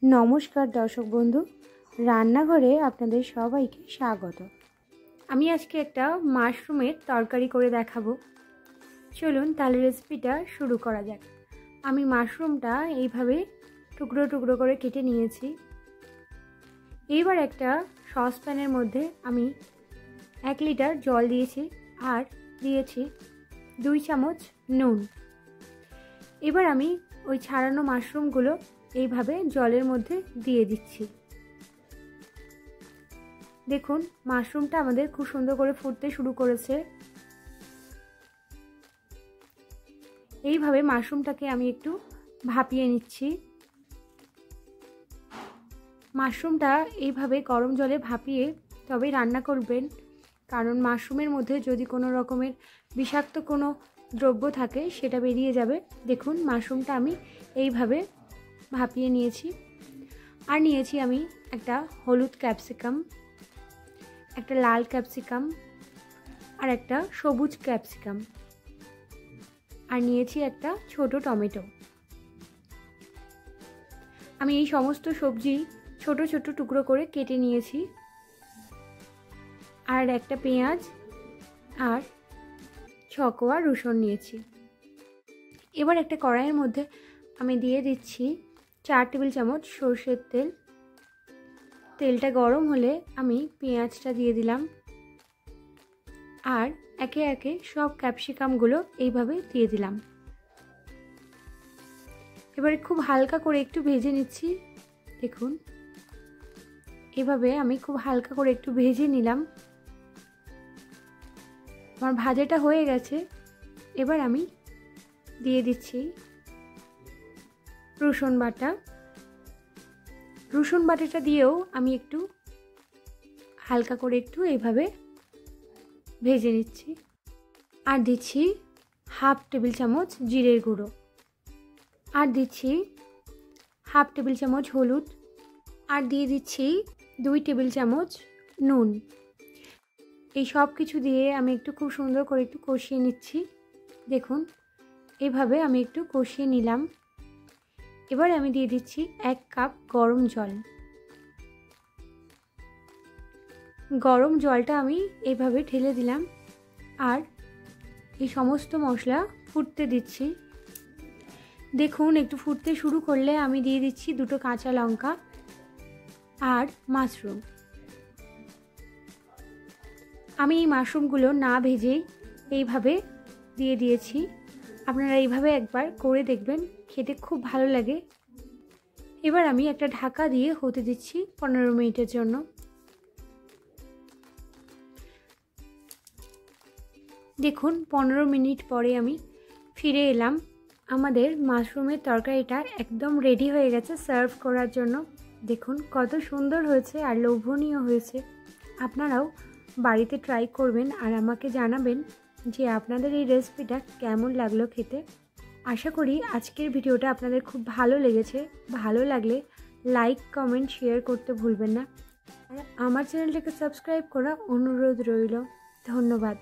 नमस्कार दर्शक बंधु रान्नाघरे आपनादेर सबाइके स्वागत। आमी आजके एकटा माशरूमेर तरकारी करे देखाबो। चलुन ताहले रेसिपिटा शुरू करा जाक। आमी माशरूमटा एइभावे टुकरो टुकरो करे केटे नियेछि। एइबार एकटा ससप्यानेर मध्ये आमी 1 लिटार जल दियेछि आर दियेछि 2 चामच नुन। एबार आमी ओई छाड़ानो माशरूमगुलो এইভাবে জলের মধ্যে দিয়ে দিচ্ছি। দেখুন মাশরুমটা আমাদের খুব সুন্দর করে ফুটতে শুরু করেছে। এইভাবে মাশরুমটাকে আমি একটু ভাপিয়ে নিচ্ছি। মাশরুমটা এইভাবে গরম জলে ভাপিয়ে তবেই রান্না করবেন, কারণ মাশরুমের মধ্যে যদি কোনো রকমের বিষাক্ত কোনো দ্রব্য থাকে সেটা বেরিয়ে যাবে। দেখুন মাশরুমটা আমি এইভাবে ভাপিয়ে নিয়েছি। আর নিয়েছি আমি একটা হলুদ ক্যাপসিকাম, একটা লাল ক্যাপসিকাম আর একটা সবুজ ক্যাপসিকাম, আর নিয়েছি একটা ছোট টমেটো। আমি এই সমস্ত সবজি ছোট ছোট টুকরো করে কেটে নিয়েছি। আর একটা পেঁয়াজ আর 6 কোয়া রসুন নিয়েছি। এবার একটা কড়াইয়ের মধ্যে আমি দিয়ে দিচ্ছি 4 টেবিল চামচ সরষের তেল। তেলটা গরম হলে আমি পেঁয়াজটা দিয়ে দিলাম আর একে একে সব ক্যাপসিকামগুলো এইভাবে দিয়ে দিলাম। এবারে খুব হালকা করে একটু ভেজে নিচ্ছি। দেখুন এভাবে আমি খুব হালকা করে একটু ভেজে নিলাম। আমার ভাজাটা হয়ে গেছে। এবার আমি দিয়ে দিচ্ছি রসুন বাটা। রসুন বাটাটা দিয়েও আমি একটু হালকা করে একটু এইভাবে ভেজে নিচ্ছি। আর দিচ্ছি 1/2 টেবিল চামচ জিরের গুঁড়ো, আর দিচ্ছি 1/2 টেবিল চামচ হলুদ, আর দিয়ে দিচ্ছি 2 টেবিল চামচ নুন। এই সব কিছু দিয়ে আমি একটু খুব সুন্দর করে একটু কষিয়ে নিচ্ছি। দেখুন এইভাবে আমি একটু কষিয়ে নিলাম। এবার আমি দিয়ে দিচ্ছি 1 কাপ গরম জল। গরম জলটা আমি এইভাবে ঢেলে দিলাম আর এই সমস্ত মশলা ফুটতে দিচ্ছি। দেখুন একটু ফুটতে শুরু করলে আমি দিয়ে দিচ্ছি 2টো কাঁচা লঙ্কা আর মাশরুম। আমি এই মাশরুমগুলো না ভেজেই এইভাবে দিয়ে দিয়েছি। আপনারা এইভাবে একবার করে দেখবেন, খেতে খুব ভালো লাগে। এবার আমি একটা ঢাকা দিয়ে হতে দিচ্ছি 15 মিনিটের জন্য। দেখুন 15 মিনিট পরে আমি ফিরে এলাম। আমাদের মাশরুমের তরকারিটা একদম রেডি হয়ে গেছে সার্ভ করার জন্য। দেখুন কত সুন্দর হয়েছে আর লোভনীয় হয়েছে। আপনারাও বাড়িতে ট্রাই করবেন আর আমাকে জানাবেন যে আপনাদের এই রেসিপিটা কেমন লাগলো খেতে। আশা করি আজকের ভিডিওটা আপনাদের খুব ভালো লেগেছে। ভালো লাগলে লাইক কমেন্ট শেয়ার করতে ভুলবেন না। আর আমার চ্যানেলটাকে সাবস্ক্রাইব করা অনুরোধ রইল। ধন্যবাদ।